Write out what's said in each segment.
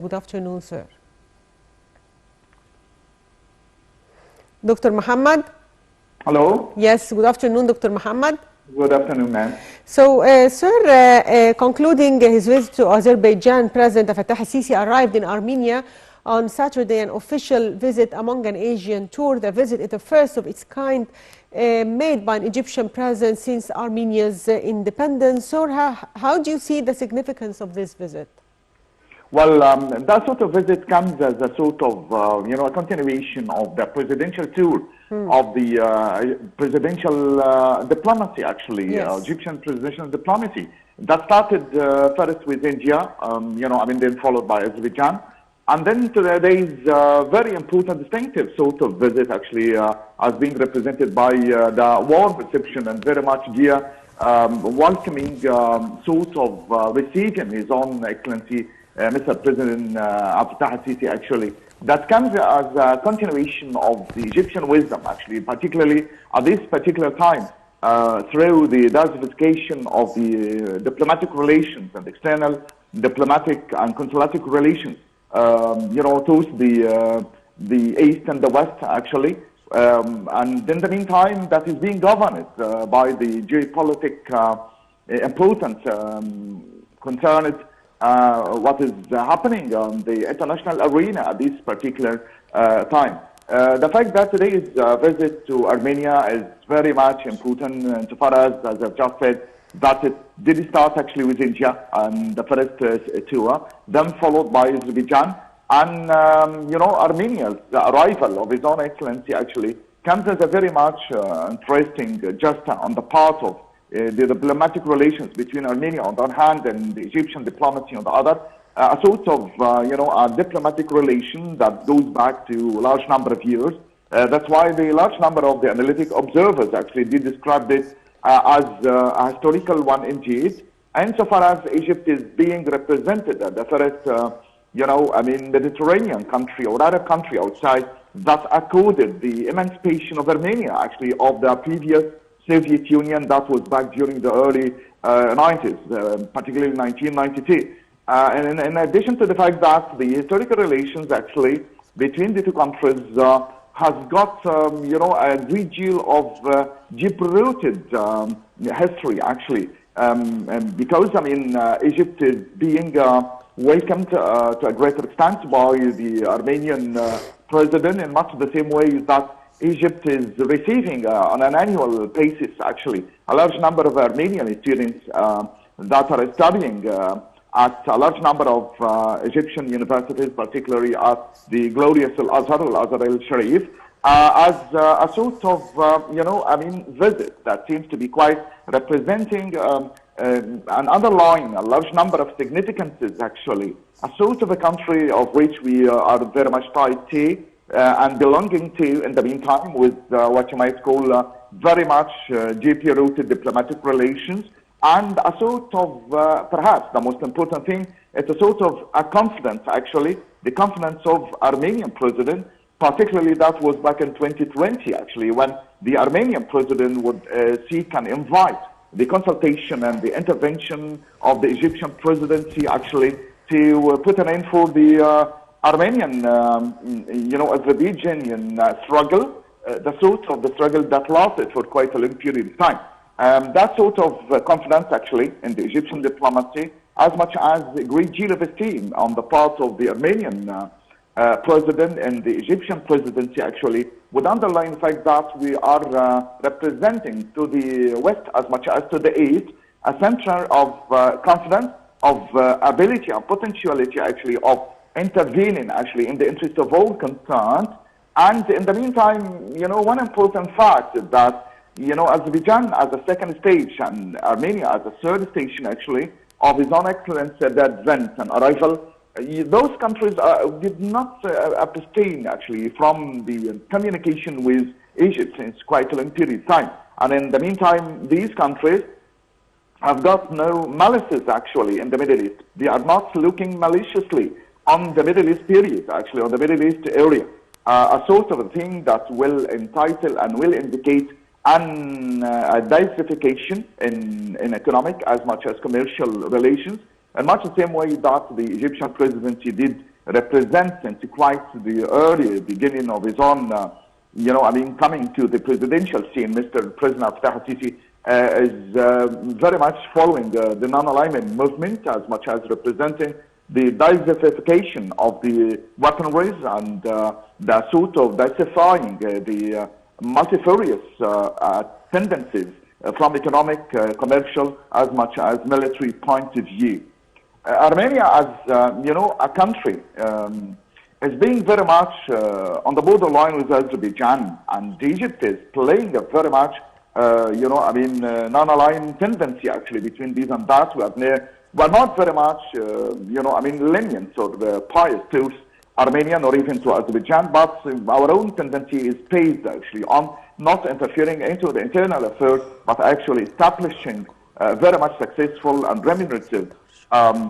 Good afternoon, sir. Dr. Muhammad? Hello. Yes, good afternoon, Dr. Muhammad. Good afternoon, ma'am. So, sir, concluding his visit to Azerbaijan, President Fattah al-Sisi arrived in Armenia on Saturday, an official visit among an Asian tour. The visit is the first of its kind made by an Egyptian president since Armenia's independence. So, how do you see the significance of this visit? Well, that sort of visit comes as a sort of, a continuation of the presidential tour of the presidential diplomacy, actually, Yes. Egyptian presidential diplomacy. That started first with India, then followed by Azerbaijan. And then today's very important, distinctive sort of visit, actually, as being represented by the warm reception and very much welcoming sort of receiving His Own Excellency, Mr. President Fattah al-Sisi, actually. That comes as a continuation of the Egyptian wisdom, actually, particularly at this particular time, through the diversification of the diplomatic relations and external diplomatic and consulatic relations, towards the East and the West, actually. And in the meantime, that is being governed by the geopolitical importance concerned what is happening on the international arena at this particular time. The fact that today's visit to Armenia is very much important insofar as I've just said, that it did start actually with India and the first tour, then followed by Azerbaijan, and Armenia's arrival of His Own Excellency actually comes as a very much interesting gesture on the part of the diplomatic relations between Armenia on the one hand and the Egyptian diplomacy on the other, a sort of, a diplomatic relation that goes back to a large number of years. That's why the large number of the analytic observers actually did describe it as a historical one indeed. And so far as Egypt is being represented as the first, Mediterranean country or Arab country outside that accorded the emancipation of Armenia, actually, of the previous Soviet Union that was back during the early 90s, particularly 1992. And in addition to the fact that the historical relations actually between the two countries has got, a great deal of deep-rooted history, actually, because, Egypt is being welcomed to a greater extent by the Armenian president in much the same way that Egypt is receiving on an annual basis, actually, a large number of Armenian students that are studying at a large number of Egyptian universities, particularly at the glorious Al-Azhar, Al-Azhar al-Sharif, as a sort of, visit that seems to be quite representing and underlying a large number of significances, actually, a sort of a country of which we are very much tied to, and belonging to, in the meantime, with what you might call very much deep-rooted diplomatic relations, and a sort of, perhaps the most important thing, it's a sort of a confidence, actually, the confidence of Armenian president, particularly that was back in 2020, actually, when the Armenian president would seek and invite the consultation and the intervention of the Egyptian presidency, actually, to put an end for the Armenian, Azerbaijanian struggle, the sort of the struggle that lasted for quite a long period of time. That sort of confidence, actually, in the Egyptian diplomacy, as much as a great deal of esteem on the part of the Armenian president and the Egyptian presidency, actually, would underline the fact that we are representing to the West as much as to the East a center of confidence, of ability and potentiality, actually, of intervening, actually, in the interest of all concerned. And in the meantime, one important fact is that, Azerbaijan as a second stage and Armenia as a third station, actually, of His Own Excellency, the advent and arrival, those countries did not abstain, actually, from the communication with Egypt since quite a long period of time. And in the meantime, these countries have got no malices, actually, in the Middle East. They are not looking maliciously on the Middle East period, actually, on the Middle East area. A sort of a thing that will entitle and will indicate a diversification in economic as much as commercial relations, and much the same way that the Egyptian presidency did represents since quite the early beginning of his own, coming to the presidential scene. Mr. President Fattah al-Sisi is very much following the non-alignment movement, as much as representing the diversification of the weaponries and the sort of diversifying the multifarious tendencies from economic, commercial, as much as military point of view. Armenia, as a country, is being very much on the borderline with Azerbaijan, and Egypt is playing a very much, non-aligned tendency actually between these and that. We're not very much, lenient or pious towards Armenia or even to Azerbaijan, but our own tendency is based actually on not interfering into the internal affairs, but actually establishing very much successful and remunerative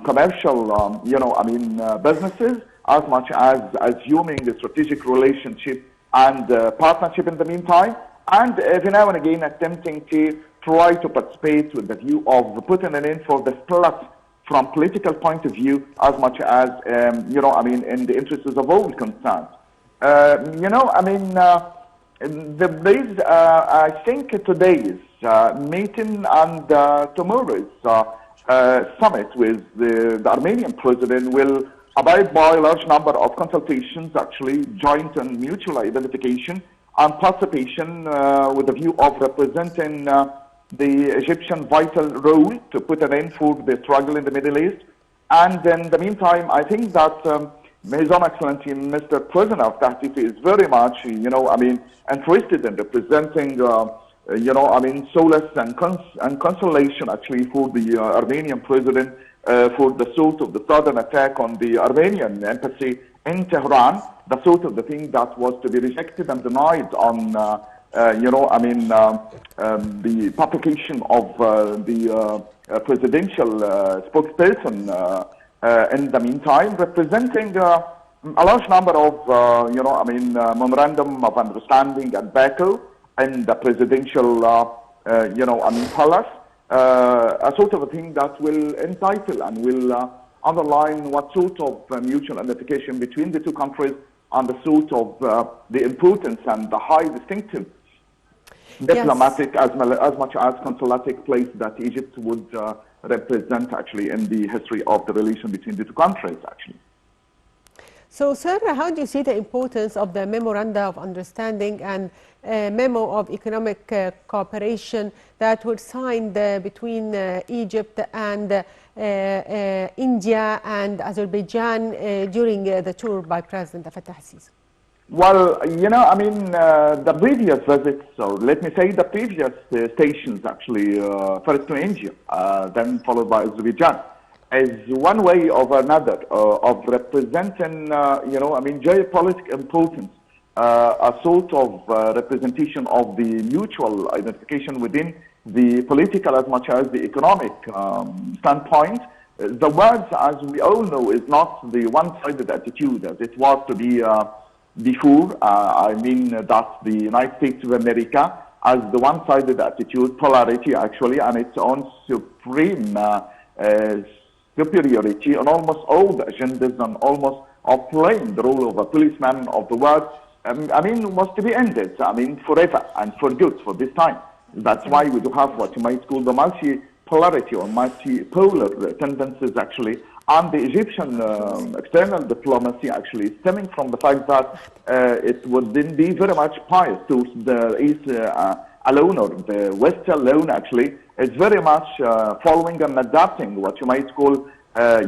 commercial, businesses, as much as assuming a strategic relationship and partnership in the meantime, and every now and again attempting to try to participate with the view of putting an end for the split from political point of view, as much as, in the interests of all concerned. I think today's meeting and tomorrow's summit with the Armenian president will abide by a large number of consultations, actually joint and mutual identification and participation with the view of representing the Egyptian vital role to put an end to the struggle in the Middle East. And in the meantime, I think that His Own Excellency Mr. President of Tahiti is very much, interested in representing, solace and consolation actually for the Armenian president for the sort of the sudden attack on the Armenian embassy in Tehran, the sort of the thing that was to be rejected and denied on, the publication of the presidential spokesperson in the meantime, representing a large number of, memorandum of understanding and Baku in the presidential, palace, a sort of a thing that will entitle and will underline what sort of mutual identification between the two countries and the sort of the importance and the high distinctive diplomatic as much as consulatic place that Egypt would represent actually in the history of the relation between the two countries actually. So, sir, how do you see the importance of the Memoranda of Understanding and Memo of Economic Cooperation that were signed between Egypt and India and Azerbaijan during the tour by President Fattah al-Sisi? Well, the previous visits, or let me say the previous stations actually, first to India, then followed by Azerbaijan, is one way or another of representing, geopolitical importance, a sort of representation of the mutual identification within the political as much as the economic standpoint. The words, as we all know, is not the one-sided attitude as it was to be before. That's the United States of America as the one-sided attitude, polarity actually, and its own supreme superiority on almost all the agendas and almost of playing the role of a policeman of the world, was to be ended, forever and for good for this time. That's why we do have what you might call the multipolarity or multipolar tendencies actually, and the Egyptian external diplomacy actually stemming from the fact that it would then be very much pious to the East alone or the West alone actually. It's very much following and adapting what you might call, a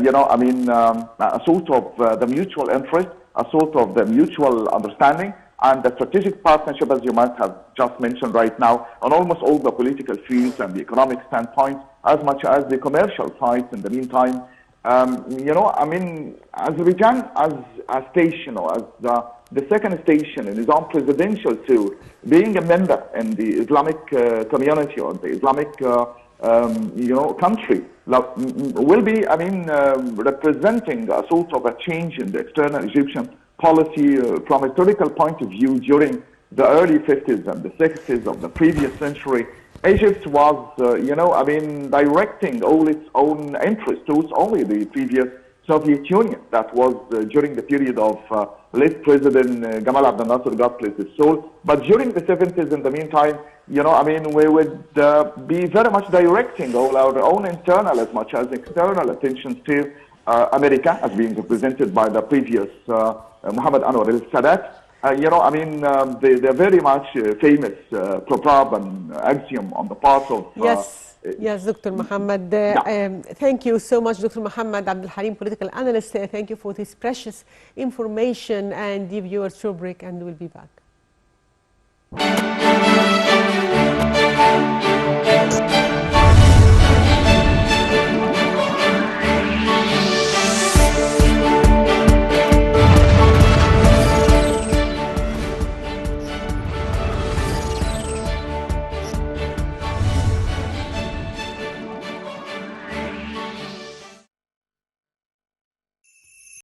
sort of the mutual interest, a sort of the mutual understanding, and the strategic partnership, as you might have just mentioned right now, on almost all the political fields and the economic standpoint, as much as the commercial side in the meantime. Azerbaijan as a station or as the second station in his own presidential tour, being a member in the Islamic community or the Islamic, country, will be, representing a sort of a change in the external Egyptian policy from a historical point of view. During the early 50s and the 60s of the previous century, Egypt was, directing all its own interests towards only the previous Soviet Union. That was during the period of late President Gamal Abdel Nasser, God bless his soul. But during the 70s, in the meantime, you know, I mean, we would be very much directing all our own internal as much as external attentions to America, as being represented by the previous Muhammad Anwar al-Sadat. You know, I mean, they're very much famous proverb and axiom on the part of... Yes, Dr. Muhammad. Thank you so much, Dr. Muhammad Abdul Halim, political analyst. Thank you for this precious information, and the viewers short break, and we'll be back.